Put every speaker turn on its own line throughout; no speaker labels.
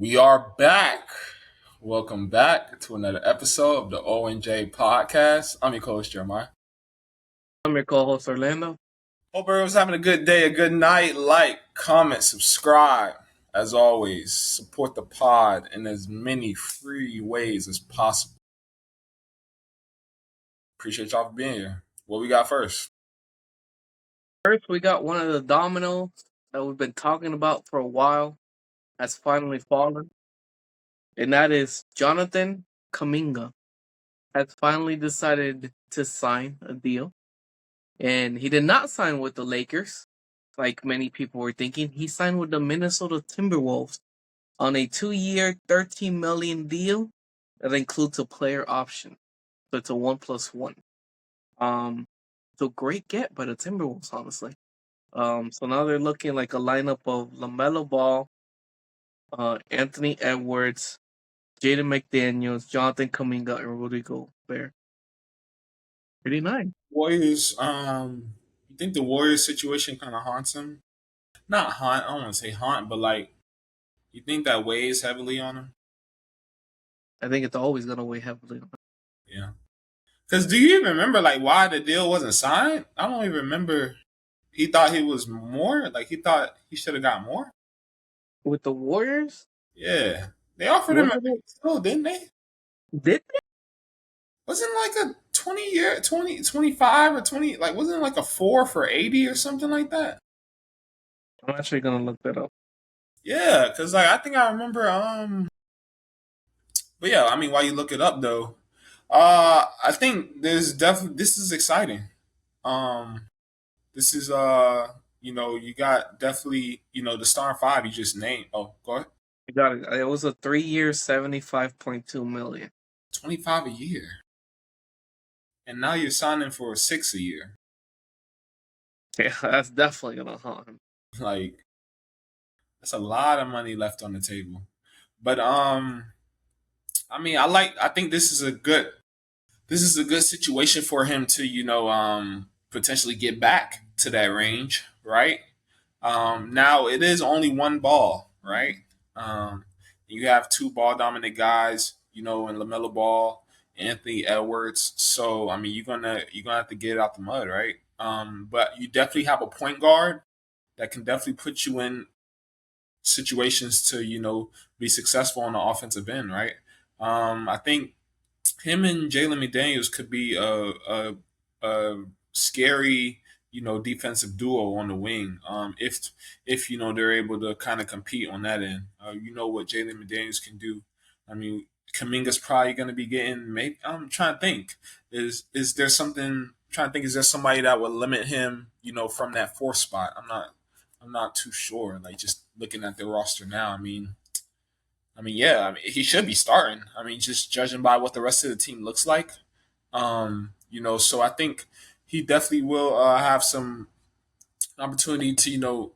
We are back. Welcome back to another episode of the onjpodcast. I'm your coach, Jeremiah.
I'm your co-host Orlando.
Hope everyone's having a good day, a good night. Like, comment, subscribe. As always, support the pod in as many free ways as possible. Appreciate y'all for being here. What we got first?
First, we got one of the dominoes that we've been talking about for a while has finally fallen, and that is Jonathan Kuminga has finally decided to sign a deal. And he did not sign with the Lakers, like many people were thinking. He signed with the Minnesota Timberwolves on a 2-year, $13 million deal that includes a player option. So it's a 1+1. So great get by the Timberwolves, honestly. So now they're looking like a lineup of LaMelo Ball, Anthony Edwards, Jaden McDaniels, Jonathan Kuminga, and Rudy Gobert. Pretty nice.
Warriors, you think the Warriors situation kind of haunts him? Not haunt, I don't want to say haunt, but like, you think that weighs heavily on him?
I think it's always gonna weigh heavily on
Yeah. Because do you even remember like why the deal wasn't signed? I don't even remember. He thought he was more. Like he thought he should have got more.
with the Warriors.
Yeah, they offered him a
Wasn't
big
it?
deal, didn't they?
Did they?
Wasn't like a 20 year, 25 or 20. Like wasn't it like a 4 for 80 or something like that?
I'm actually gonna look that up.
Yeah, because like I think I remember. But yeah, I mean, while you look it up though, I think there's definitely this is exciting. Um, this is you got definitely the star five you just named. Oh, go ahead.
You got it. It was a 3-year, 75.2 million.
25 a year, and now you're signing for 6 a year.
Yeah, that's definitely gonna haunt him.
Like that's a lot of money left on the table. But I mean, I think this is a good situation for him to potentially get back to that range, right? Now it is only one ball, right? You have two ball dominant guys, in LaMelo Ball, Anthony Edwards. So I mean, you're gonna have to get it out the mud, right? But you definitely have a point guard that can definitely put you in situations to be successful on the offensive end, right? I think him and Jalen McDaniels could be a scary, defensive duo on the wing. If they're able to kind of compete on that end, you know what Jalen McDaniels can do. I mean, Kaminga's probably going to be getting. Maybe I'm trying to think. Is there something? I'm trying to think. Is there somebody that would limit him? From that fourth spot. I'm not too sure. Like just looking at the roster now. Yeah. I mean, he should be starting. I mean, just judging by what the rest of the team looks like. So I think he definitely will have some opportunity to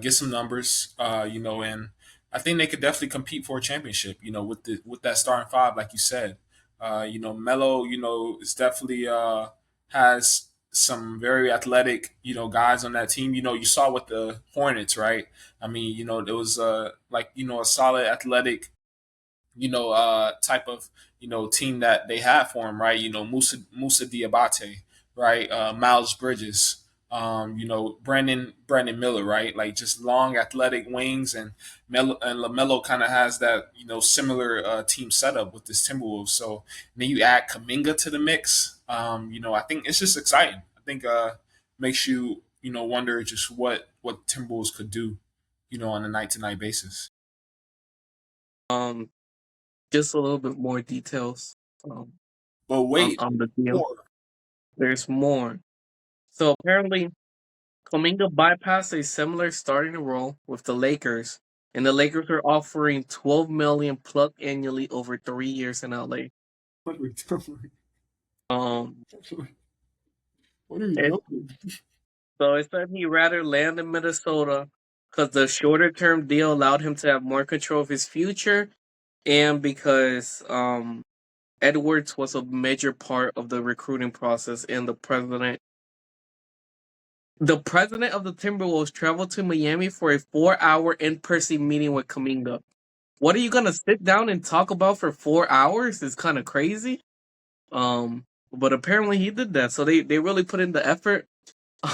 get some numbers. And I think they could definitely compete for a championship. With that starting five, like you said. Melo, is definitely has some very athletic, guys on that team. You saw with the Hornets, right? I mean, there was a solid athletic type of team that they have for him, right? Musa Diabate, right? Miles Bridges, Brandon Miller, right? Like just long athletic wings, and Lamelo kind of has that similar team setup with this Timberwolves. So then you add Kaminga to the mix. I think it's just exciting. I think makes you wonder just what Timberwolves could do, on a night to night basis.
Um, just a little bit more details.
But wait,
On the deal.
more.
There's more. So apparently, Kuminga bypassed a similar starting role with the Lakers, and the Lakers are offering $12 million plus annually over 3 years in LA.
What are we doing?
Um,
What are we
it,
doing?
so it said he'd rather land in Minnesota because the shorter term deal allowed him to have more control of his future, and because Edwards was a major part of the recruiting process, and the president of the Timberwolves traveled to Miami for a 4-hour in-person meeting with Kuminga. what are you gonna sit down and talk about for 4 hours? Is kind of crazy. But apparently he did that, so they really put in the effort.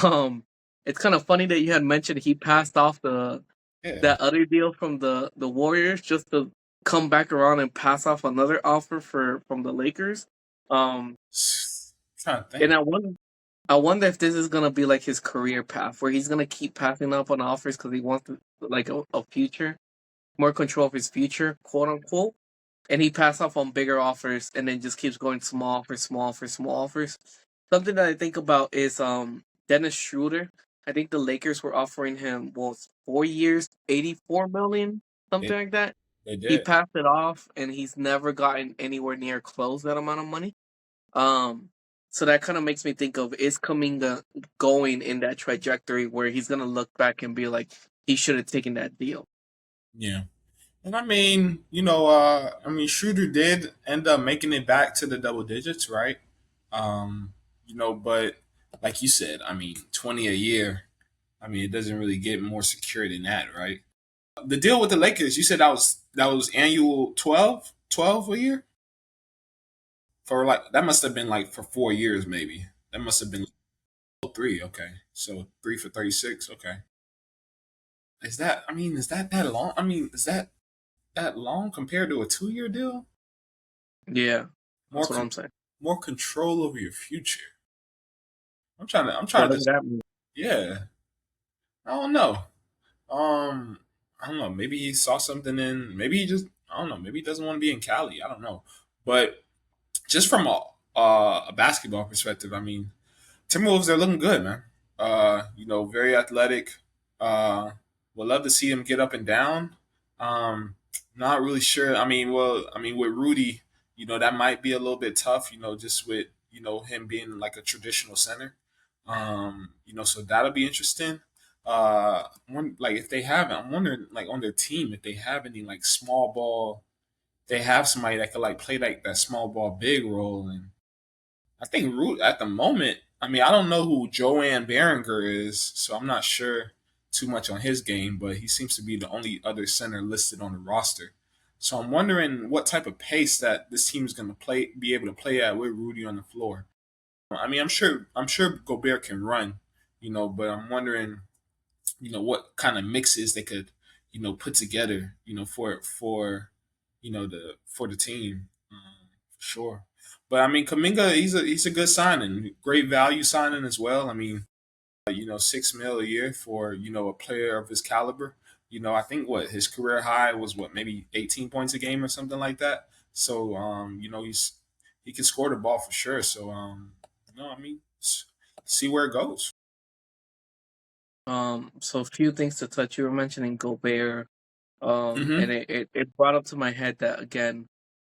Um, it's kind of funny that you had mentioned he passed off the
Yeah.
that other deal from the Warriors just to come back around and pass off another offer from the Lakers. Um,
Trying to
and
think.
I wonder if this is gonna be like his career path, where he's gonna keep passing up on offers because he wants like a future, more control of his future, quote unquote. And he passed off on bigger offers, and then just keeps going small offers, small offers, small offers. Something that I think about is Dennis Schroeder. I think the Lakers were offering him 4 years, 84 million,
They
something like that.
they
He
did.
passed it off, and he's never gotten anywhere near close that amount of money. Um, so that kind of makes me think of, is Kuminga going in that trajectory where he's gonna look back and be like, he should have taken that deal.
Yeah. And I mean, I mean, Shooter did end up making it back to the double digits, right? But like you said, I mean, 20 a year. I mean, it doesn't really get more secure than that, right? The deal with the Lakers, you said that was annual 12 a year for like that must have been like for 4 years maybe. That must have been three. Okay, so three for 36. Okay, is that long? I mean, is that long compared to a 2 year deal?
Yeah,
More
that's what
con-
I'm saying.
more control over your future. I'm trying
Whatever
to
that means.
yeah. I don't know. I don't know. Maybe he saw something in. Maybe he just. I don't know. Maybe he doesn't want to be in Cali. I don't know. But just from a basketball perspective, I mean, Timberwolves they're looking good, man. Very athletic. Would love to see him get up and down. Not really sure. I mean, with Rudy, that might be a little bit tough. Just with him being like a traditional center. So that'll be interesting. Like if they have, I'm wondering like on their team if they have any like small ball. They have somebody that could like play like that small ball big role, and I think Root at the moment. I mean, I don't know who Joanne Berenger is, so I'm not sure too much on his game, but he seems to be the only other center listed on the roster. So I'm wondering what type of pace that this team is going to be able to play at with Rudy on the floor. I mean, I'm sure Gobert can run, but I'm wondering, what kind of mixes they could, put together, for the team, for sure. But I mean, Kaminga, he's a good signing, great value signing as well. I mean, 6 mil a year for a player of his caliber. I think what his career high was what maybe 18 points a game or something like that. So he can score the ball for sure. So I mean, see where it goes.
So a few things to touch. You were mentioning Gobert,
Mm-hmm.
and it brought up to my head that again,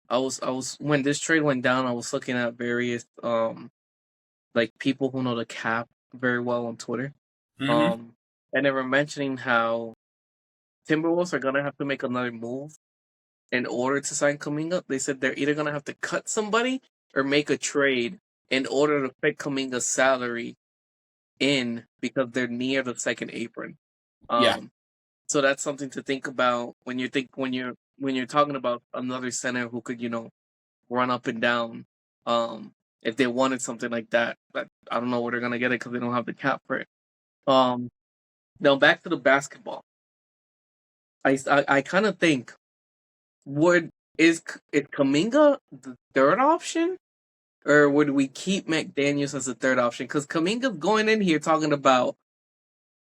I was when this trade went down, I was looking at various like people who know the cap very well on Twitter,
Mm-hmm.
um, and they were mentioning how Timberwolves are gonna have to make another move in order to sign Kuminga. They said they're either gonna have to cut somebody or make a trade in order to fit Kuminga's salary in because they're near the second apron.
Yeah,
Um, so that's something to think about when you're talking about another center who could run up and down. If they wanted something like that, but I don't know where they're gonna get it because they don't have the cap for it. Um, Now back to the basketball. I kind of think would is Kaminga the third option, or would we keep McDaniels as the third option? Because Kaminga's going in here talking about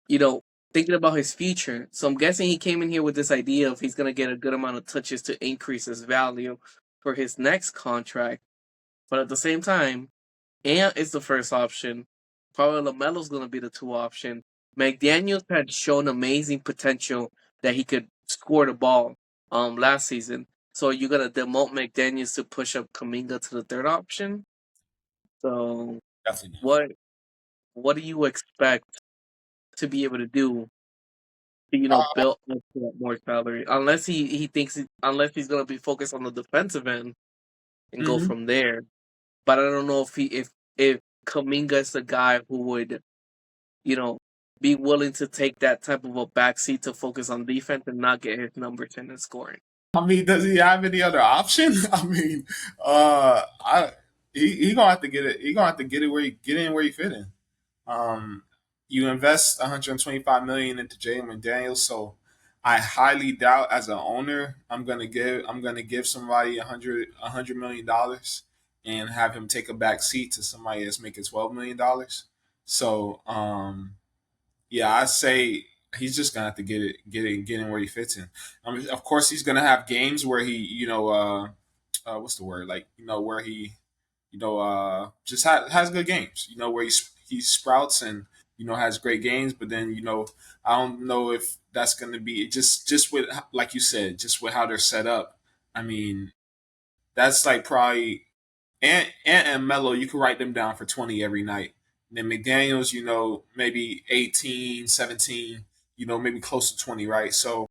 you know, thinking about his future. So I'm guessing he came in here with this idea of he's going to get a good amount of touches to increase his value for his next contract. But at the same time, Ant is the first option. Probably LaMelo's going to be the two option. McDaniels had shown amazing potential that he could score the ball last season. So you're going to demote McDaniels to push up Kaminga to the third option. So
definitely not.
what do you expect to be able to do to, build up to that more salary. Unless he thinks unless he's gonna be focused on the defensive end and go
Mm-hmm.
from there. But I don't know if Kaminga is the guy who would, you know, be willing to take that type of a backseat to focus on defense and not get his numbers in and scoring.
I mean, does he have any other option? I mean, I he gonna have to get it. He gonna have to get it where he get in where he fit in. Um, you invest 125 million into Jalen McDaniels, so I highly doubt as an owner I'm gonna give somebody a hundred million dollars and have him take a back seat to somebody that's making $12 million. So yeah, I say he's just gonna have to get in where he fits in. I mean, of course, he's gonna have games where he, what's the word? Like, where he, just has good games. Where he sprouts and has great games. But then I don't know if that's gonna be just with, like you said, just with how they're set up. I mean, that's like probably and Melo, you can write them down for 20 every night. And then McDaniels, maybe 18, 17, maybe close to 20, right? So,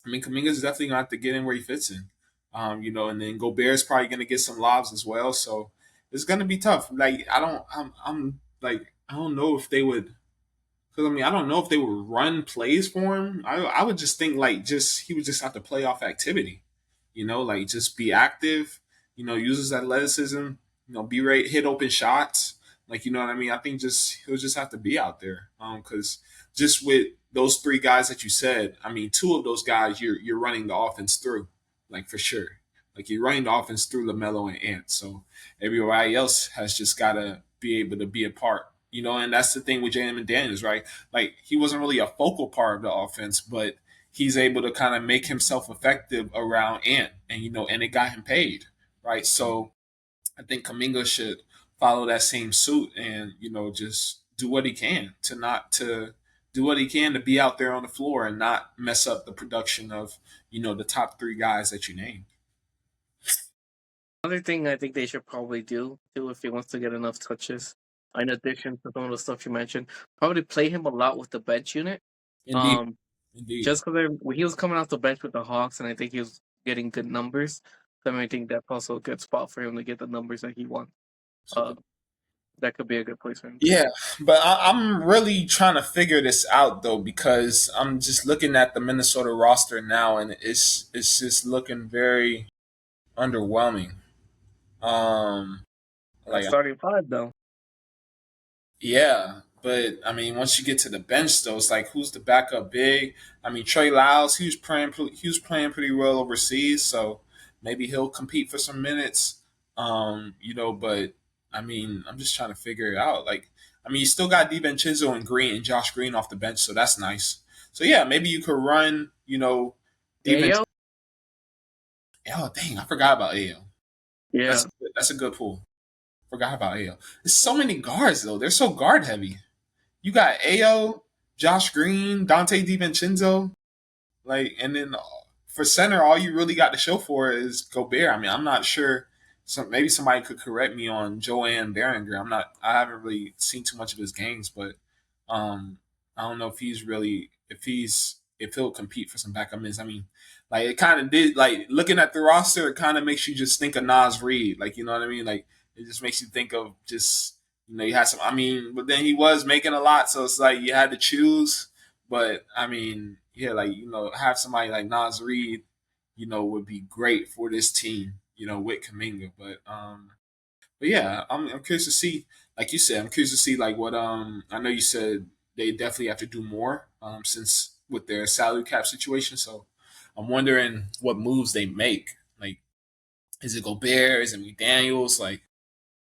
I mean, Kuminga's definitely going to have to get in where he fits in. And then Gobert's probably going to get some lobs as well. So, it's going to be tough. Like, I'm like, I don't know if they would, because I mean, I don't know if they would run plays for him. I would just think like he would just have to play off activity, like just be active, use his athleticism, be ready, hit open shots, like what I mean. I think just he'll just have to be out there, because just with those three guys that you said, I mean, two of those guys you're running the offense through, like for sure, like you're running the offense through LaMelo and Ant. So everybody else has just got to be able to be a part. And that's the thing with Jalen McDaniels, right? Like he wasn't really a focal part of the offense, but he's able to kind of make himself effective around Ant, and and it got him paid, right? So I think Kaminga should follow that same suit, and just do what he can to not to do what he can to be out there on the floor and not mess up the production of the top three guys that you named.
Another thing I think they should probably do too, if he wants to get enough touches, in addition to some of the stuff you mentioned, probably play him a lot with the bench unit.
Indeed,
Um,
indeed,
just because he was coming off the bench with the Hawks, and I think he was getting good numbers. So I think that's also a good spot for him to get the numbers that he wants.
it's a
Uh,
good.
that could be a good place for him too.
Yeah, but I'm really trying to figure this out though, because I'm just looking at the Minnesota roster now, and it's just looking very underwhelming. Um,
That
like
starting five though.
yeah, but I mean, once you get to the bench though, it's like who's the backup big? I mean, Trey Lyles, he was playing pretty well overseas, so maybe he'll compete for some minutes. But I mean, I'm just trying to figure it out. Like, I mean, you still got DiVincenzo and Green and Josh Green off the bench, so that's nice. So yeah, maybe you could run, DiVincenzo.
Ayo,
Oh dang, I forgot about Ayo.
yeah,
That's a good pull. Forgot about Ayo. There's so many guards though. They're so guard heavy. You got Ayo, Josh Green, Dante DiVincenzo, like, and then for center, all you really got to show for it is Gobert. I mean, I'm not sure. Maybe somebody could correct me on Joanne Berenger. I'm not. I haven't really seen too much of his games, but um, I don't know if if he'll compete for some backup minutes. I mean, like it kind of did. Like looking at the roster, it kind of makes you just think of Nas Reed. Like what I mean? Like it just makes you think of just you had some. I mean, but then he was making a lot, so it's like you had to choose. But I mean, yeah, like have somebody like Nas Reed, would be great for this team, with Kaminga. But yeah, I'm curious to see, like you said, I'm curious to see like what I know you said they definitely have to do more since with their salary cap situation. So I'm wondering what moves they make. Like, is it Gobert? Is it McDaniels? Like,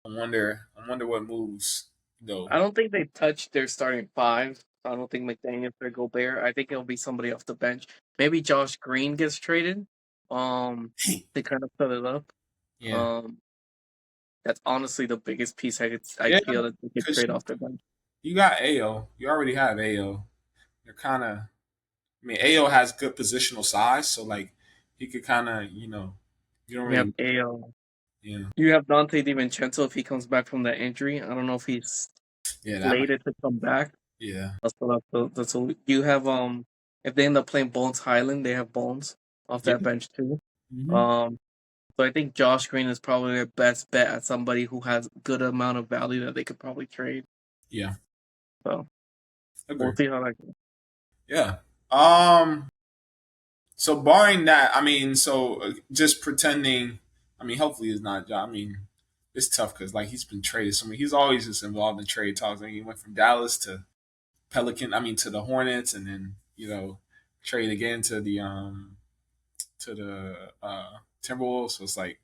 I wonder what moves.
I don't think they touched their starting five. I don't think McDaniels or Gobert. I think it'll be somebody off the bench. Maybe Josh Green gets traded. To kind of fill it up.
Yeah,
Um, that's honestly the biggest piece I
yeah,
feel that they could
because
trade off their bench.
you got Ao. You already have Ao. You're kind of. I mean, Ao has good positional size, so like he could kind of, you don't
You have
really,
AO.
yeah,
You have Dante DiVincenzo if he comes back from that injury. I don't know if he's
yeah, that might,
slated to come back.
yeah,
That's what you have. If they end up playing Bones Highland, they have Bones off
yeah,
that bench too.
hmm,
Um, so I think Josh Green is probably their best bet at somebody who has good amount of value that they could probably trade.
yeah,
So we'll
agree,
see how that goes.
yeah. Um, So barring that, I mean, just pretending. I mean, hopefully it's not. I mean, it's tough because like he's been traded. So I mean, he's always just involved in trade talks. I mean, he went from Dallas to Pelican. I mean, to the Hornets, and then trade again to the Timberwolves. So it's like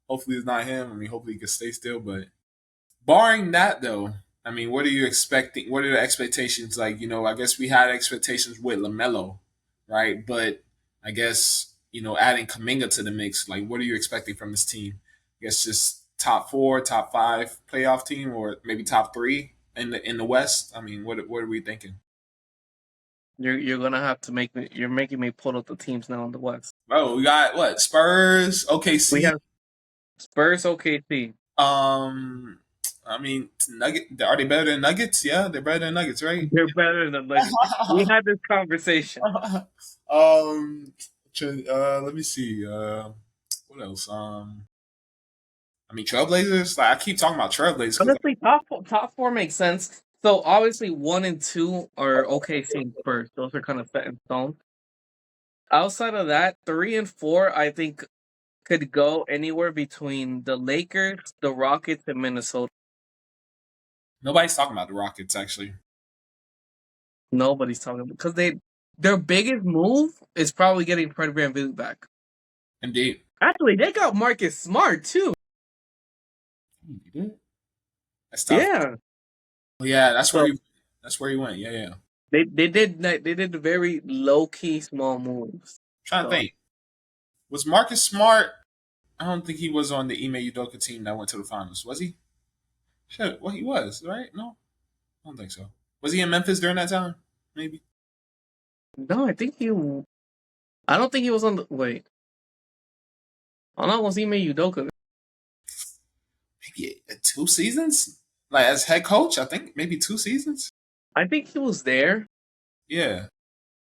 hopefully it's not him. I mean, hopefully he can stay still. But barring that, though, I mean, what are you expecting? What are the expectations? Like, I guess we had expectations with Lamelo, right? But I guess adding Kuminga to the mix. Like, what are you expecting from this team? I guess just top four, top five playoff team, or maybe top three in the West. I mean, what are we thinking?
You're gonna have to make me. You're making me pull up the teams now in the West.
Oh, we got what? Spurs,
We
OKC.
have Spurs, OKC.
Um, I mean, Nugget. Are they better than Nuggets? Yeah, they're better than Nuggets, right?
They're better than Nuggets. We had this conversation.
um, let me see. What else? I mean, Trailblazers. Like I keep talking about Trailblazers because
Honestly, top four makes sense. So obviously, one and two are OKC and Spurs. Those are kind of set in stone. Outside of that, three and four, I think could go anywhere between the Lakers, the Rockets, and Minnesota.
nobody's talking about the Rockets. Actually,
Nobody's talking because their biggest move is probably getting Fred VanVleet back.
indeed.
Actually, they got Marcus Smart too.
You did? That's tough.
Yeah.
Oh, yeah, that's where
So
he went. Yeah, yeah. I'm
they did very low key small moves.
trying to
So
think. Was Marcus Smart? I don't think he was on the Ime Udoka team that went to the finals. Was he? Shit, well, he was, right? No, I don't think so. Was he in Memphis during that time? Maybe.
no, I don't think he was on the wait. I don't know was Ime Udoka.
Maybe 2 seasons? Like as head coach, I think maybe 2 seasons.
I think he was there.
Yeah,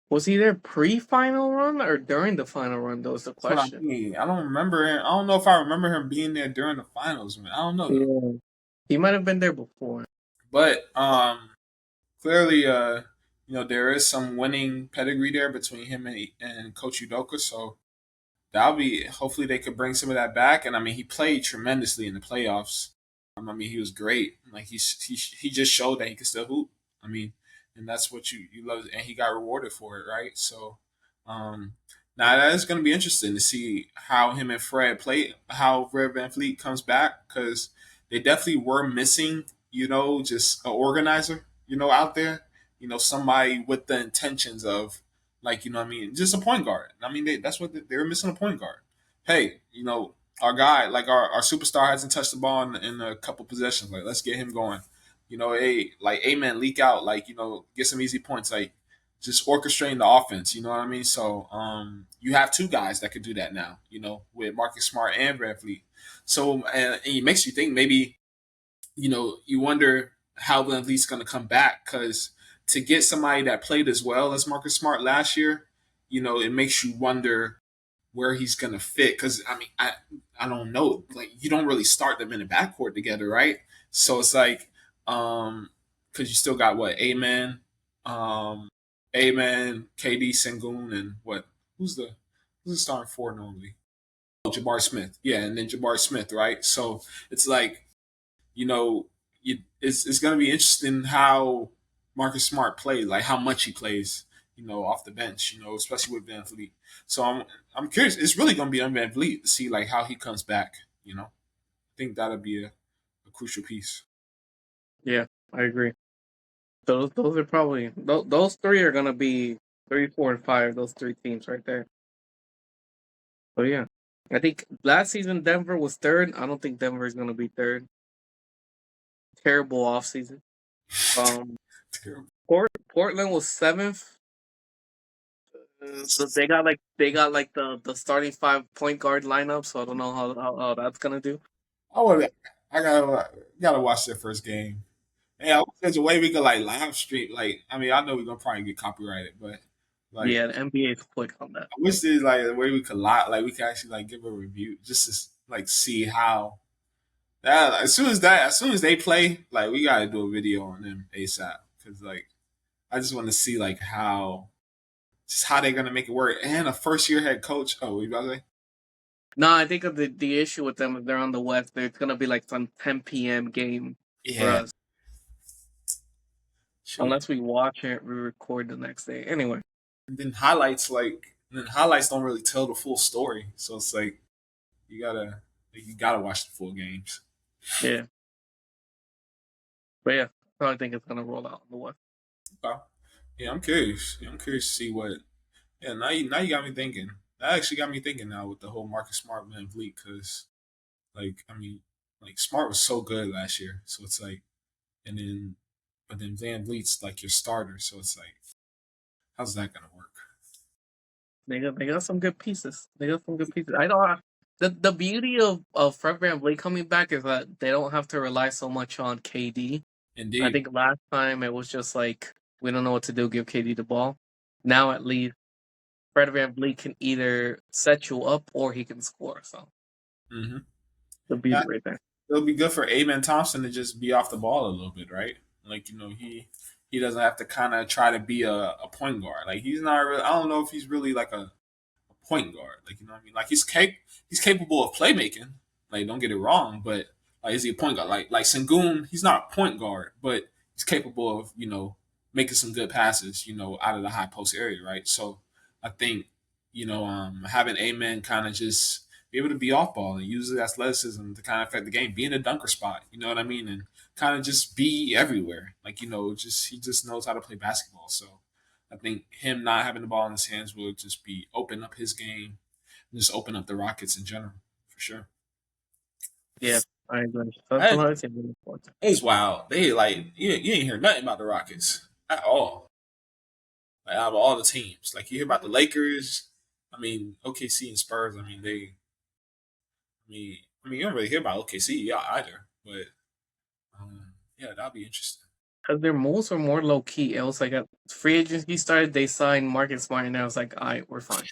Was he there pre-final run or during the final run? That was the
that's what I
question.
mean. I don't remember him. I don't know if I remember him being there during the finals, man. I don't know though.
Yeah. He might have been there before.
But clearly, there is some winning pedigree there between him and Coach Udoka. So that'll be hopefully they could bring some of that back. And I mean, he played tremendously in the playoffs. I mean, he was great. Like he just showed that he could still hoop. I mean, and that's what you love, and he got rewarded for it, right? So, um, now that is going to be interesting to see how him and Fred play, how Fred VanVleet comes back because they definitely were missing, just an organizer, out there, somebody with the intentions of, like, what I mean, just a point guard. I mean, that's what they were missing, a point guard. Hey, our guy, like our superstar hasn't touched the ball in a couple possessions. Like, let's get him going. Like, amen, leak out. Like, get some easy points. Like, just orchestrating the offense. You know what I mean? So, you have two guys that could do that now. With Marcus Smart and Van Fleet. So, and it makes you think maybe, you wonder how Van Fleet's going to come back because to get somebody that played as well as Marcus Smart last year, it makes you wonder where he's gonna fit because I mean I don't know, like you don't really start them in the backcourt together, right? So it's like because you still got what, um Amen, KD, Sengun, and who's the starting four normally? Oh, Jabari Smith, yeah, and then Jabari Smith, right? So it's like you know it's gonna be interesting how Marcus Smart plays, like how much he plays, off the bench, especially with Van Fleet. So I'm curious. It's really going to be on Van Vliet to see like how he comes back. I think that'll be a crucial piece.
Yeah, I agree. Those are probably those three are gonna be three, four, and five. Those three teams right there. So yeah, I think last season Denver was third. I don't think Denver is gonna be third. Terrible offseason. Um,
Terrible.
Portland was seventh. So they got like the starting five point guard lineup. So I don't know how that's gonna do.
I would. I gotta watch their first game. Yeah, I wish there's a way we could like live stream. Like, I mean, I know we're gonna probably get copyrighted, but like,
Yeah, the NBA is quick on that.
I wish there's like a way we could like we could actually like give a review just to like see how. Yeah, as soon as they play, like we gotta do a video on them ASAP because like I just want to see like how just how they're gonna make it work. And a first year head coach. Oh, what you about to say?
No, I think of the issue with them if they're on the West, it's gonna be like some 10 p.m. game for
Yeah.
us.
Shoot.
Unless we watch it, we record the next day. Anyway,
And then highlights don't really tell the full story. So it's like you gotta watch the full games.
yeah. But yeah, I probably think it's gonna roll out on the West.
Okay. Yeah, I'm curious. Yeah, I'm curious to see what. Yeah, now you got me thinking. That actually got me thinking now with the whole Marcus Smart Van Vliet because like Smart was so good last year, so it's like, and then but then Van Vliet's like your starter, so it's like, how's that gonna work?
They got some good pieces. They got some good pieces. I don't. The beauty of Fred VanVleet coming back is that they don't have to rely so much on KD. I
Indeed.
think last time it was just like we don't know what to do, give KD the ball. Now at least Fred VanVleet can either set you up or he can score. So
Mm-hmm.
the
Yeah,
beauty right there.
it'll be good for Amen Thompson to just be off the ball a little bit, right? Like he doesn't have to kind of try to be a point guard. Like he's not really. I don't know if he's really like a point guard. Like, you know what I mean? Like he's capable of playmaking. Like, don't get it wrong, but like, is he a point guard? Like Sengun, he's not a point guard, but he's capable of making some good passes, out of the high post area, right? So I think having Amen kind of just be able to be off ball and use his athleticism to kind of affect the game, be in a dunker spot, you know what I mean, and kind of just be everywhere. Like, just he just knows how to play basketball. So I think him not having the ball in his hands will just be open up his game, and just open up the Rockets in general, for sure.
Yeah, I agree. That's
That
another thing to look forward to.
is wild. They like you ain't hear nothing about the Rockets at all. Like out of all the teams, like you hear about the Lakers. I mean, OKC and Spurs. I mean, you don't really hear about OKC either. But yeah, that'll be interesting.
Because their moves were more low key. It was like a free agency started, they signed Marcus Smart, and I was like, all right, we're fine.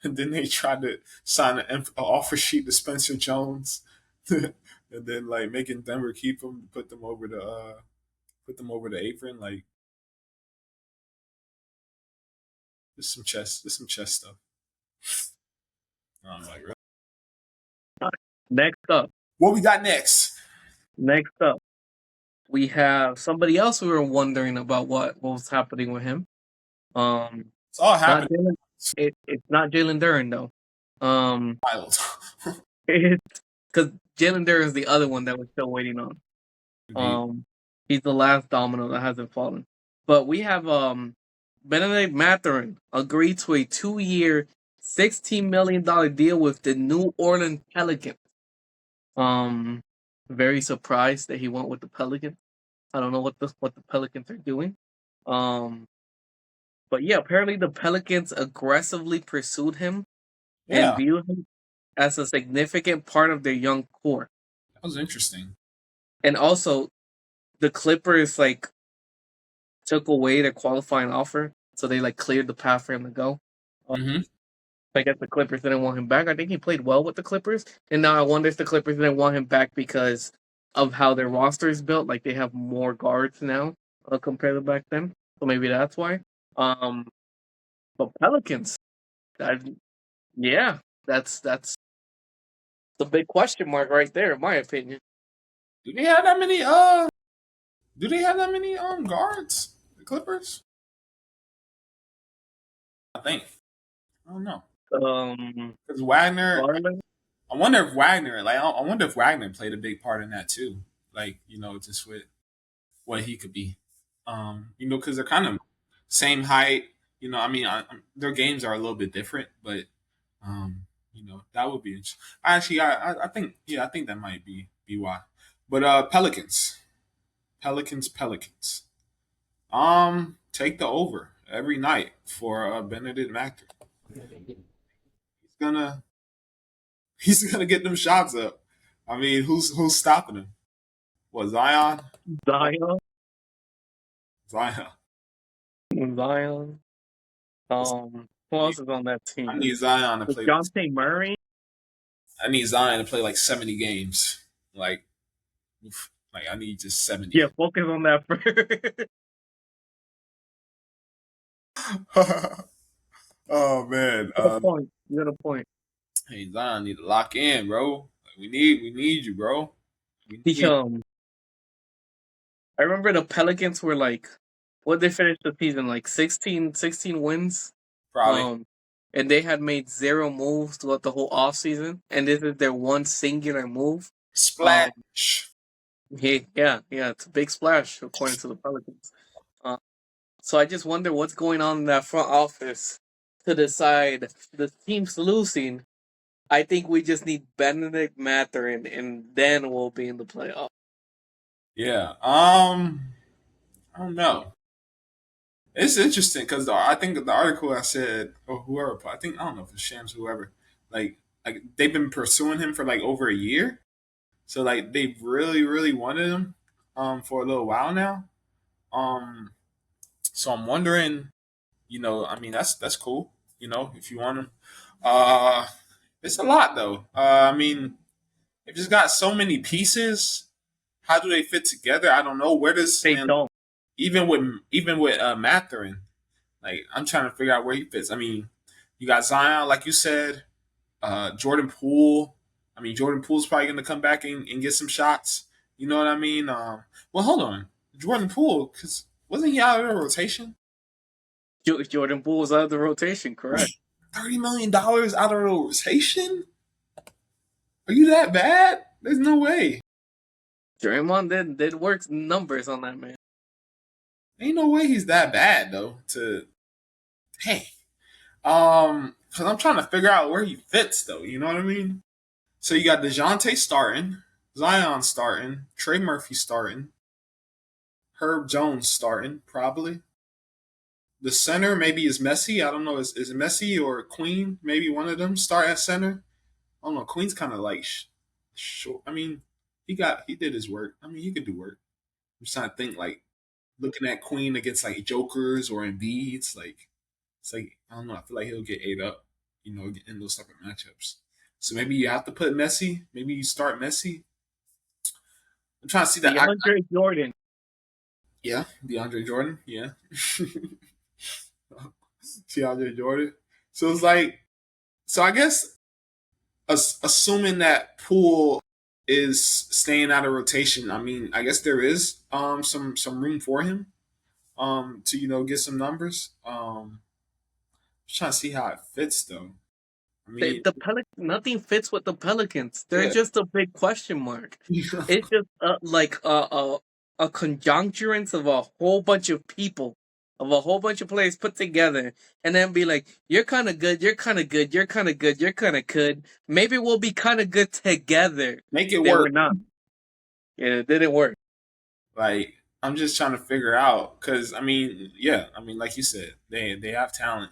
And then they tried to sign an offer sheet to Spencer Jones, and then like making Denver keep him, put them over the apron. Like there's some chess stuff. I'm like, really?
All right. Next up,
What we got next?
next up, we have somebody else we were wondering about what was happening with him.
It's all
Not
happening.
Jalen. It's not Jalen Duren though.
Wild.
It's because Jalen Duren is the other one that we're still waiting on.
Indeed.
He's the last domino that hasn't fallen. But we have Bennedict Mathurin agreed to a 2-year, $16 million deal with the New Orleans Pelican. Very surprised that he went with the Pelicans. I don't know what the Pelicans are doing. But yeah, apparently the Pelicans aggressively pursued him and
Yeah,
view him as a significant part of their young core.
that was interesting.
And also, the Clippers took away their qualifying offer, so they cleared the path for him to go.
Mm-hmm.
I guess the Clippers didn't want him back. I think he played well with the Clippers, and now I wonder if the Clippers didn't want him back because of how their roster is built. Like they have more guards now compared to back then, so maybe that's why. Um, but Pelicans, that, yeah, that's the big question mark right there, in my opinion.
Do they have that many? Do they have that many guards? The Clippers? I think. I don't know. Because Wagner,
Garland,
I wonder if Wagner, I wonder if Wagner played a big part in that too. Like, just with what he could be. Because they're kind of same height. I mean, their games are a little bit different, but that would be interesting. Actually, I think, yeah, I think that might be why. But Pelicans. Take the over every night for Benedict Mathurin. Gonna he's gonna get them shots up. I mean, who's stopping him? What, Zion?
Zion,
Zion.
Zion. Who else is on that
I
team?
need Zion to play.
Dejounte Murray.
I need Zion to play like 70 games. Like, like I need just
Yeah,
70.
focus on that first.
Oh man.
You got a point. You got a point.
Hey Zion need to lock in, bro. We need you, bro. We
The
need
I remember the Pelicans were like, what they finished the season like 16 wins.
probably
Um, and they had made zero moves throughout the whole offseason, and this is their one singular move. Um,
splash.
yeah, it's a big splash according to the Pelicans. Uh, so I just wonder what's going on in that front office to decide the team's losing. I think we just need Benedict Mathurin, and then we'll be in the playoff.
Yeah. I don't know. It's interesting because I think the article I said or whoever I think I don't know if it's Shams whoever like they've been pursuing him for like over a year. So like they really wanted him for a little while now. Um so I'm wondering, I mean that's cool, if you want him. Uh it's a lot though. I mean, they've just got so many pieces. How do they fit together? I don't know. Where does
They
man
don't.
even with Mathurin, like I'm trying to figure out where he fits. I mean, you got Zion, like you said, Jordan Poole. I mean, Jordan Poole's probably going to come back and get some shots. You know what I mean? Well, hold on, Jordan Poole, because wasn't he out of the rotation?
Jordan Poole was out of the rotation, correct?
$30 million out of the rotation? Are you that bad? There's no way.
Draymond did work numbers on that man.
Ain't no way he's that bad though. To Dang. Because I'm trying to figure out where he fits though. You know what I mean? So you got DeJounte starting, Zion starting, Trey Murphy starting, Herb Jones starting, probably. The center maybe is Messi. I don't know. Is it Messi or Queen? Maybe one of them start at center. I don't know. Queen's kind of like short. I mean, he did his work. I mean, he could do work. I'm just trying to think like looking at Queen against like Jokers or Embiid. It's like I don't know. I feel like he'll get ate up, in those type of matchups. So maybe you have to put Messi. Maybe you start Messi. I'm trying to see that.
DeAndre Jordan.
Yeah, DeAndre Jordan. Yeah, DeAndre Jordan. So it's like, so I guess assuming that Poole is staying out of rotation. I mean, I guess there is some room for him to get some numbers. Just trying to see how it fits though. I mean,
The nothing fits with the Pelicans. They're
yeah,
just a big question mark. It's just like a conjuncturance of a whole bunch of people, of a whole bunch of players put together, and then be like, "You're kind of good. You're kind of good. You're kind of good. You're kind of good. Maybe we'll be kind of good together."
make it
They were
work.
not. Yeah, it didn't work.
Like I'm just trying to figure out because I mean, yeah, I mean, like you said, they have talent.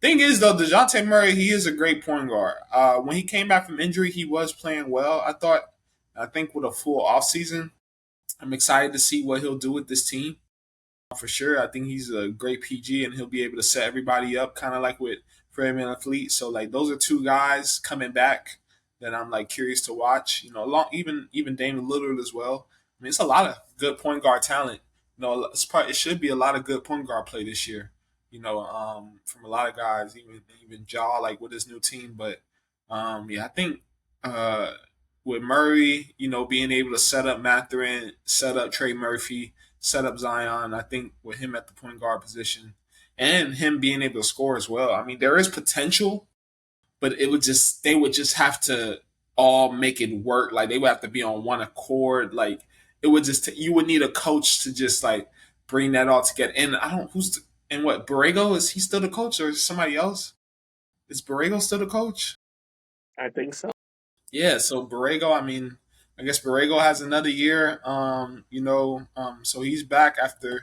Thing is though, Dejounte Murray, he is a great point guard. When he came back from injury, he was playing well. I think with a full off season, I'm excited to see what he'll do with this team. For sure, I think he's a great PG and he'll be able to set everybody up, kind of like with Fred VanVleet. So like those are two guys coming back that I'm like curious to watch. Along even Damian Lillard as well. I mean, it's a lot of good point guard talent. It should be a lot of good point guard play this year. From a lot of guys, even Jaw like with his new team. But yeah, I think uh, with Murray, being able to set up Mathurin, set up Trey Murphy, set up Zion. I think with him at the point guard position and him being able to score as well. I mean, there is potential, but they would just have to all make it work. Like they would have to be on one accord. Like it would you would need a coach to just like bring that all together. And I don't and what Borrego, is he still the coach or is somebody else? Is Borrego still the coach?
I think so.
Yeah, so Borrego, I mean, I guess Borrego has another year. So he's back after,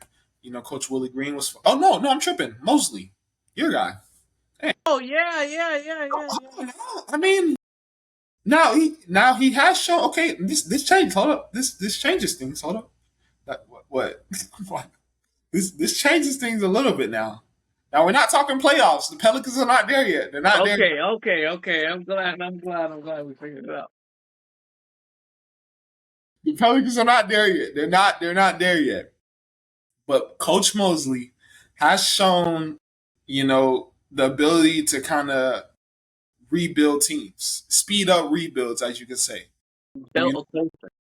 Coach Willie Green was. Oh no, I'm tripping. Mosley, your guy. Hey,
Oh yeah.
hold on now. I mean, now he has shown. Okay, this change. Hold up. This changes things. Hold up. What? What? This changes things a little bit now. Now we're not talking playoffs. The Pelicans are not there yet. They're not there.
Okay. I'm glad we figured it out.
The Pelicans are not there yet. They're not. They're not there yet. But Coach Mosley has shown, you know, the ability to kind of rebuild teams, speed up rebuilds, as you could say. You
Built
know,
a culture.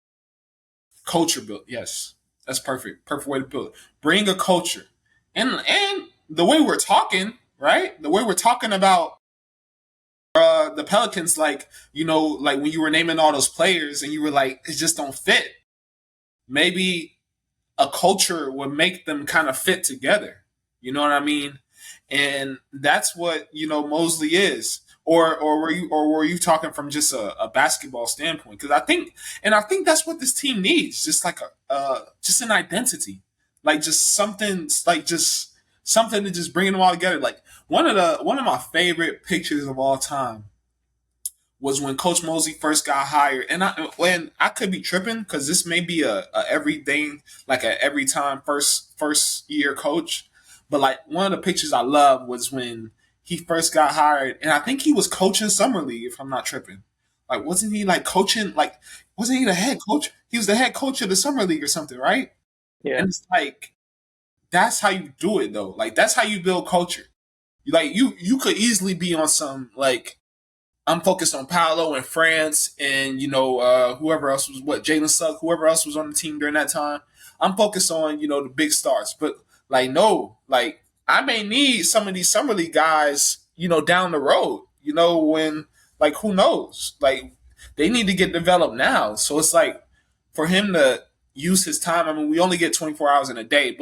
culture build. Yes, that's perfect. Perfect way to build it. Bring a culture, and the way we're talking, right? The way we're talking about the Pelicans, like like when you were naming all those players, and you were like, it just don't fit. Maybe a culture would make them kind of fit together. You know what I mean? And that's what Mosley is. Or were you talking from just a basketball standpoint? Because I think that's what this team needs, just like just an identity, like just something to just bring them all together. Like one of my favorite pictures of all time was when Coach Mosley first got hired, and I could be tripping because this may be a everything, like a every time first year coach, but like one of the pictures I love was when he first got hired, and I think he was coaching summer league if I'm not tripping. Like wasn't he like coaching? Like wasn't he the head coach? He was the head coach of the summer league or something, right?
Yeah.
And it's like that's how you do it though. Like that's how you build culture. You could easily be on some like I'm focused on Paolo and France and whoever else was Jalen Sugg, whoever else was on the team during that time. I'm focused on the big stars, but like no, like I may need some of these summer league guys, down the road. When like who knows? Like they need to get developed now. So it's like for him to use his time. I mean, we only get 24 hours in a day,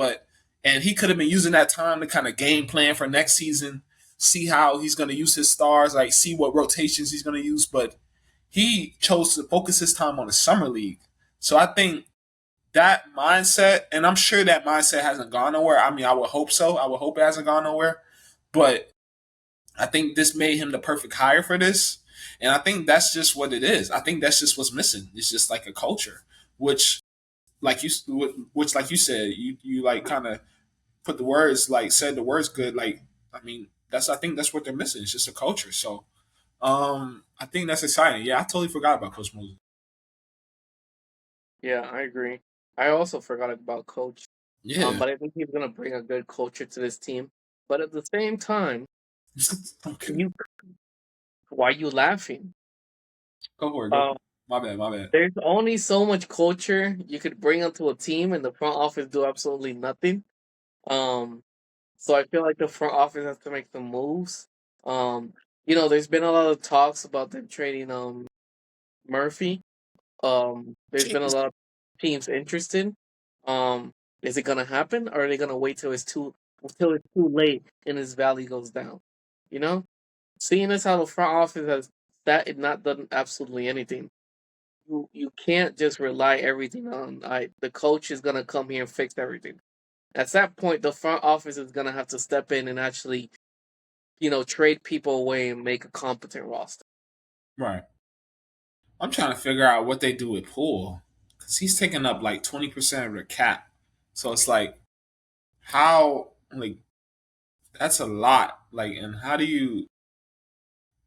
and he could have been using that time to kind of game plan for next season, see how he's going to use his stars, like see what rotations he's going to use. But he chose to focus his time on the summer league. So I think that mindset, and I'm sure that mindset hasn't gone nowhere. I mean, I would hope so. I would hope it hasn't gone nowhere. But I think this made him the perfect hire for this. And I think that's just what it is. I think that's just what's missing. It's just like a culture, which, like you said, you like kind of put the words like said the words good. Like I mean, I think that's what they're missing. It's just a culture. So I think that's exciting. Yeah, I totally forgot about Coach Mosley.
Yeah, I agree. I also forgot about Coach.
Yeah.
But I think he's gonna bring a good culture to this team. But at the same time,
Okay.
you why you laughing?
Go for it. Go.
Uh,
My bad. My bad.
there's only so much culture you could bring onto a team, and the front office do absolutely nothing. Um, so I feel like the front office has to make some moves. Um, there's been a lot of talks about them trading Murphy. There's been a
Jeez.
lot of teams interested. Is it gonna happen, or are they gonna wait till it's too late and his value goes down? You know, seeing as how the front office has that it not done absolutely anything. You can't just rely everything on the coach is gonna come here and fix everything. At that point, the front office is gonna have to step in and actually, trade people away and make a competent roster.
Right. I'm trying to figure out what they do with Poole because he's taking up like 20% of the cap. So it's like how like that's a lot. Like, and how do you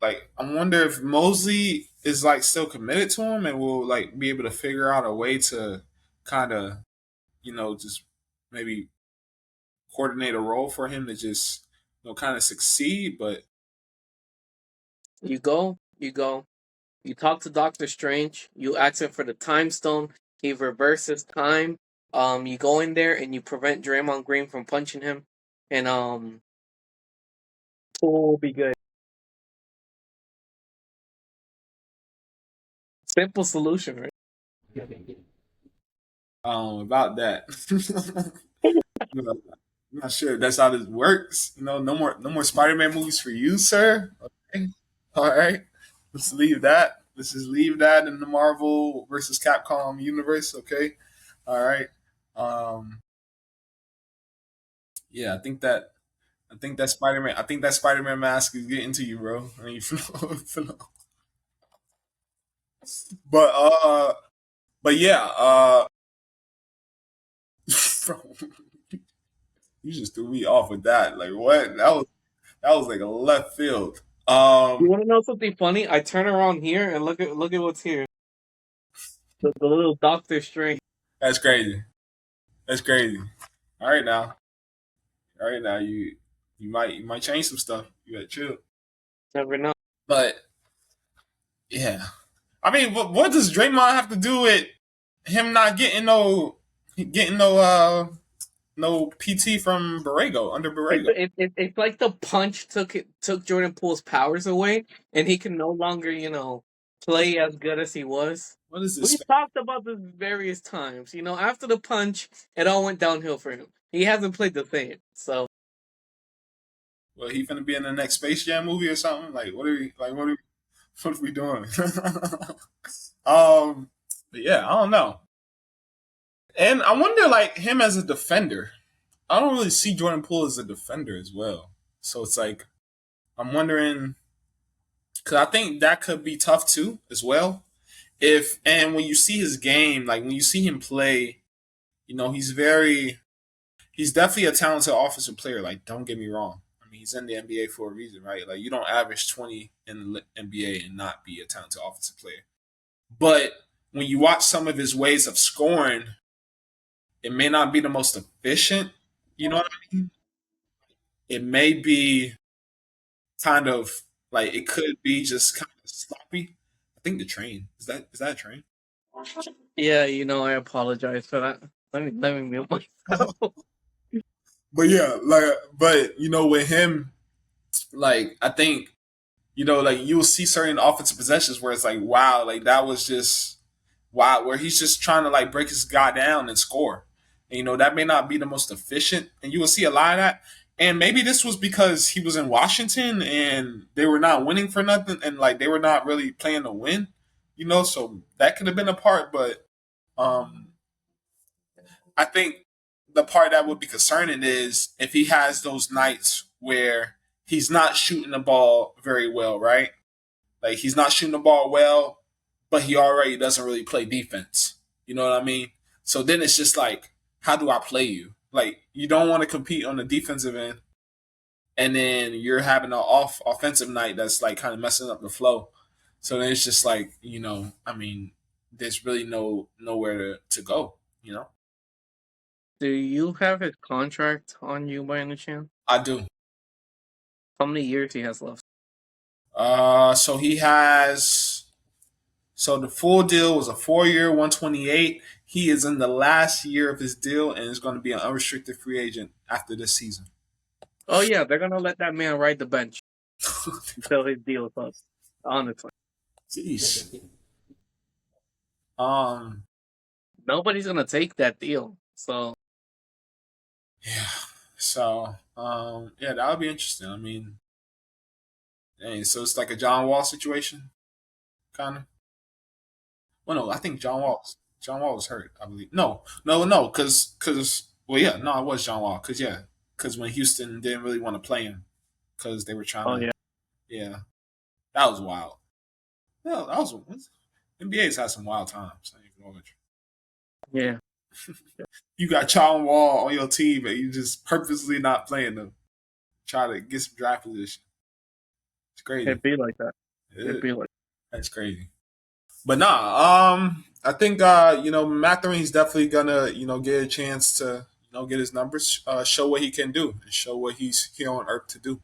like? I wonder if Mosley is like still committed to him and will like be able to figure out a way to kind of just maybe coordinate a role for him to just kind of succeed. But
You go. You talk to Doctor Strange. You ask him for the time stone. He reverses time. You go in there and you prevent Draymond Green from punching him, and Poole will be good. Simple solution, right?
about that, I'm not sure if that's how this works. No more Spider-Man movies for you, sir. Okay, all right. Let's leave that. Let's just leave that in the Marvel versus Capcom universe. Okay, all right. Um, yeah, I think that Spider-Man. I think that Spider-Man mask is getting to you, bro. I mean, but yeah, bro, you just threw me off with that. Like what? That was like a left field.
You want to know something funny? I turn around here and look at what's here. The little Doctor Strange.
That's crazy. That's crazy. All right now. All right now. You might change some stuff. You got to chill.
Never know.
But yeah, I mean, what does Draymond have to do with him not getting no PT from Borrego under Borrego?
It's like the punch took Jordan Poole's powers away, and he can no longer play as good as he was.
What is this?
We talked about this various times. After the punch, it all went downhill for him. He hasn't played the same. So
Well, he finna be in the next Space Jam movie or something. Like, what are we doing? But yeah, I don't know. And I wonder, like, him as a defender. I don't really see Jordan Poole as a defender as well. So it's like I'm wondering because I think that could be tough too as well. If and when you see his game, like when you see him play, he's definitely a talented offensive player. Like, don't get me wrong. I mean, he's in the NBA for a reason, right? Like, you don't average 20 in the NBA and not be a talented offensive player. But when you watch some of his ways of scoring, it may not be the most efficient. You know what I mean? It may be kind of like it could be just kind of sloppy. I think the train is that a train?
yeah, I apologize for that. Let me mute myself.
But yeah, with him, like I think like you'll see certain offensive possessions where it's like, wow, like that was just wow, where he's just trying to like break his guy down and score. And, that may not be the most efficient, and you will see a lot of that. And maybe this was because he was in Washington and they were not winning for nothing, and like they were not really playing to win, So that could have been a part, but um, I think the part that would be concerning is if he has those nights where he's not shooting the ball very well, right? Like he's not shooting the ball well, but he already doesn't really play defense. You know what I mean? So then it's just like, how do I play you? Like you don't want to compete on the defensive end, and then you're having an offensive night that's like kind of messing up the flow. So then it's just like, I mean, there's really nowhere to go. You know,
Do you have his contract on you by any chance?
I do.
How many years he has left?
So he has. So the full deal was a 4 year, 128. He is in the last year of his deal and is going to be an unrestricted free agent after this season.
Oh yeah, they're gonna let that man ride the bench until his deal is up. Honestly,
Jeez. Um.
nobody's gonna take that deal. So
Yeah. So. Yeah, that would be interesting. I mean, dang, so it's like a John Wall situation, kind of. Well, no, I think John Wall was hurt. I believe. No, because well, yeah, no, it was John Wall. Because when Houston didn't really want to play him because they were trying
oh
to.
yeah,
Yeah, that was wild. Yeah, that was NBA's had some wild times. I ain't gonna hold
yeah,
you got John Wall on your team and you just purposely not playing them. Try to get some draft position. It's crazy.
it'd be like that. It'd
It,
be like
that's crazy. But I think Mathurin he's definitely gonna get a chance to get his numbers, show what he can do, and show what he's here on earth to do.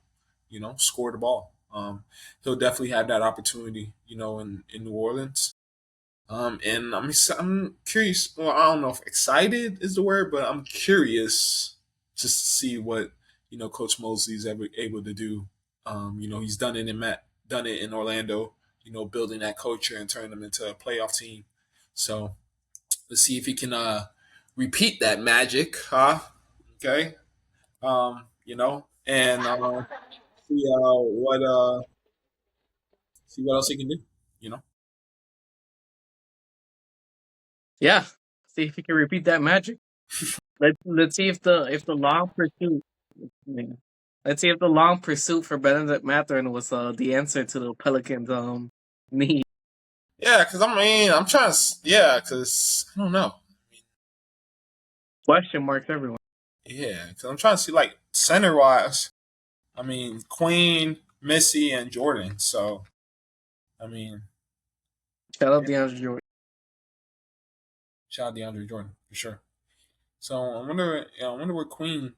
Score the ball. He'll definitely have that opportunity. In New Orleans. And I'm curious. Well, I don't know if excited is the word, but I'm curious just to see what Coach Mosley's ever able to do. He's done it in Orlando. Building that culture and turning them into a playoff team. So let's see if he can repeat that magic, huh? Okay. And see what else he can do. You know.
yeah. See if he can repeat that magic. Let's see if the long pursuit. Yeah. Let's see if the long pursuit for Bennedict Mathurin was the answer to the Pelicans' need.
Yeah, because I mean, I'm trying to. Yeah, because I don't know.
Question marks everyone.
Yeah, because I'm trying to see like center wise. I mean, Queen, Missy, and Jordan. So I mean,
Shout out
yeah,
DeAndre Jordan.
shout out DeAndre Jordan for sure. So I wonder what Queen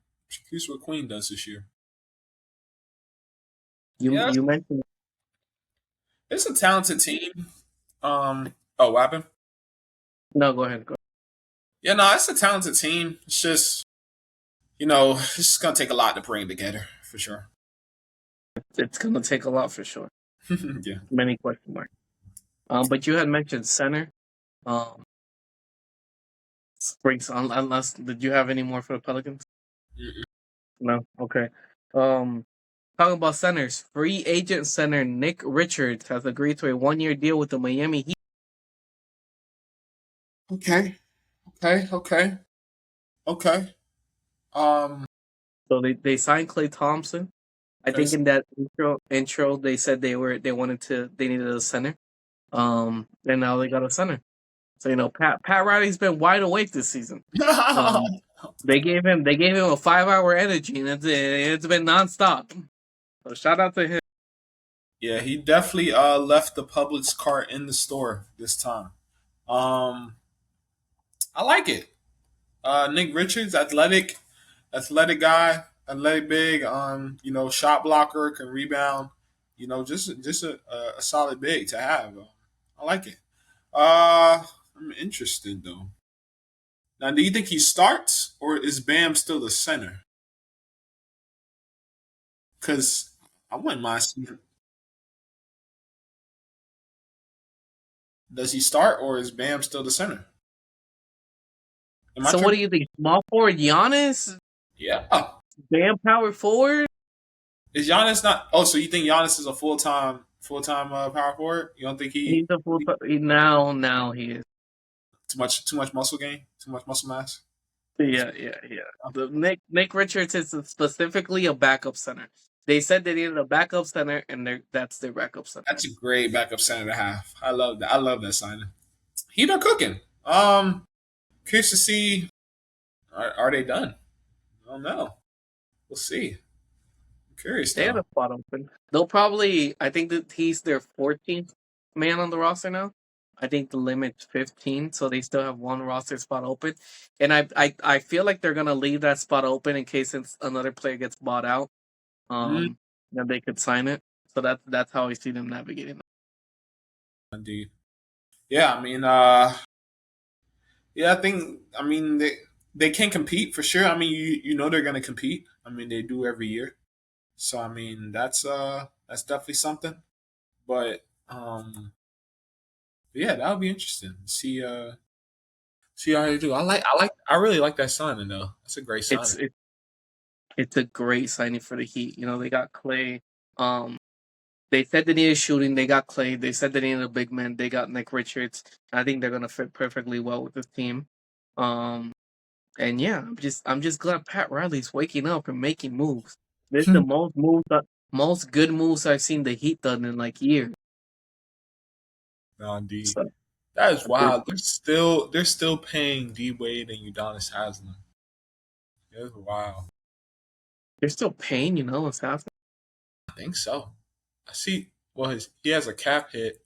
does this year. Yeah,
You mentioned
it's a talented team. Oh, what happened?
no. Go ahead. Go.
Yeah, no, it's a talented team. It's just it's just gonna take a lot to bring it together for sure.
It's gonna take a lot for sure.
Yeah.
Many question marks. But you had mentioned center. Um, Springs. Unless did you have any more for the Pelicans?
Mm-mm.
No. Okay. Um, Talking about centers, free agent center Nick Richards has agreed to a 1-year deal with the Miami Heat.
Okay. Okay. Okay. Okay. Um.
So they signed Klay Thompson. I
Okay.
think in that intro they said they needed a center. And now they got a center. So Pat Riley's been wide awake this season. Um, they gave him a 5-hour energy, and it's been nonstop. So shout out to him.
Yeah, he definitely left the Publix cart in the store this time. Um, I like it. Nick Richards, athletic guy, athletic big. Shot blocker, can rebound. Just a solid big to have. I like it. I'm interested though. Now, do you think he starts or is Bam still the center? Because I wouldn't mind seeing. Does he start or is Bam still the center? Am I
So what do
tripping?
you think? Small forward Giannis,
Yeah.
damn power forward.
Is Giannis not? Oh, so you think Giannis is a full time power forward? You don't think
He's a full now he is.
too much muscle gain, too much muscle mass?
Yeah. The Nick Richards is specifically a backup center. They said they needed a backup center, and that's their backup center.
That's a great backup center to have. I love that. I love that signing. Heat are cooking. Curious to see. Are they done? I don't know. We'll see. I'm curious
They had
though.
a spot open. They'll probably. I think that he's their 14th man on the roster now. I think the limit's 15, so they still have one roster spot open. And I feel like they're gonna leave that spot open in case another player gets bought out.
Mm,
Then they could sign it. So that's how I see them navigating.
indeed. Yeah. I mean. Yeah. I think. I mean. They can compete for sure. I mean, you know they're gonna compete. I mean, they do every year. So I mean, that's definitely something. But yeah, that would be interesting. See how they do. I really like that signing though. That's a great
It's
signing.
it, it's a great signing for the Heat. They got Clay. Um, they said they needed shooting. They got Clay. They said they needed a big man. They got Nick Richards. I think they're gonna fit perfectly well with this team. Um, and yeah, I'm just glad Pat Riley's waking up and making moves. This is the most good moves I've seen the Heat done in like years.
No, indeed.
So
That is
they're,
wild. They're still paying D Wade and Udonis Haslam. That's wild.
they're still paying. What's happening.
I think so. I see. Well, he has a cap hit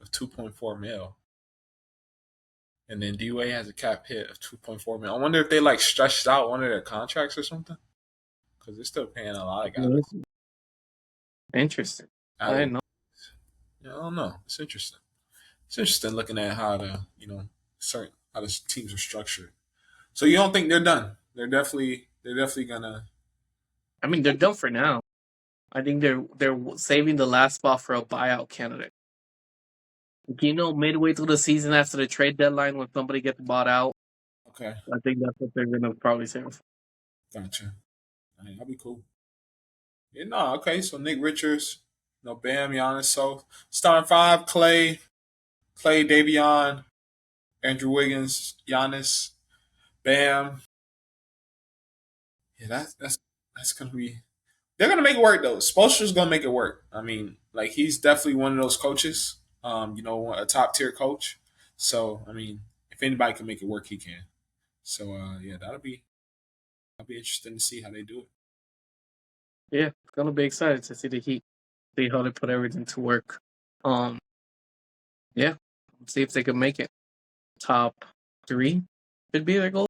of 2.4 mil, and then D Wade has a cap hit of 2.4 mil. I wonder if they like stretched out one of their contracts or something because they're still paying a lot of guys.
Interesting. I
Out
didn't know.
Yeah, I don't know. It's interesting looking at how certain how the teams are structured. So you don't think they're done? They're definitely gonna.
I mean, they're done for now. I think they're saving the last spot for a buyout candidate. Midway through the season after the trade deadline, when somebody gets bought out,
Okay,
I think that's what they're gonna probably save.
gotcha. I mean, that'd be cool. Yeah, no, okay. So Nick Richards, no Bam, Giannis. So starting five: Clay, Davion, Andrew Wiggins, Giannis, Bam. Yeah, that's gonna be. They're gonna make it work though. Spoelstra's gonna make it work. I mean, like he's definitely one of those coaches. A top tier coach. So I mean, if anybody can make it work, he can. So yeah, that'll be interesting to see how they do it.
Yeah, it's gonna be excited to see the Heat, see how they put everything to work. Um, yeah, see if they can make it. Top three should be their goal.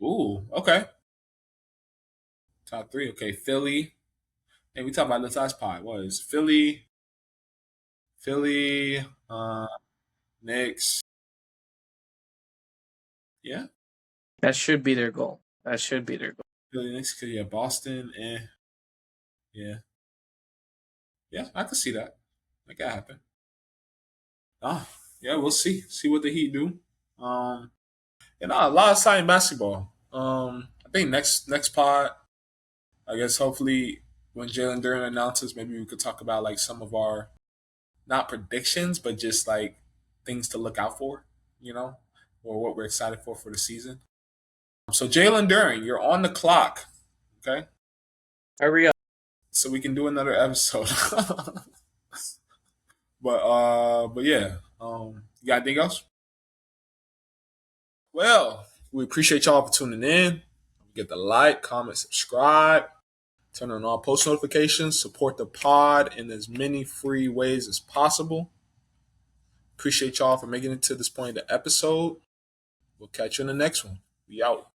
Ooh, okay. Top three. Okay, Philly, Hey, we talked about this last pod. What is Philly, Knicks? Yeah,
That should be their goal. That should be their goal.
Philly, Knicks. Yeah, Boston. Yeah, yeah. I can see that. That can happen. Ah, yeah. We'll see. See what the Heat do. A lot of exciting basketball. I think next pod. I guess hopefully when Jalen Duren announces, maybe we could talk about like some of our not predictions, but just like things to look out for, you know, or what we're excited for the season. So Jalen Duren, you're on the clock, okay?
Hurry up.
So we can do another episode. But yeah, you got anything else? Well, we appreciate y'all for tuning in. Get the like, comment, subscribe, turn on all post notifications, support the pod in as many free ways as possible. Appreciate y'all for making it to this point of the episode. We'll catch you in the next one. We out.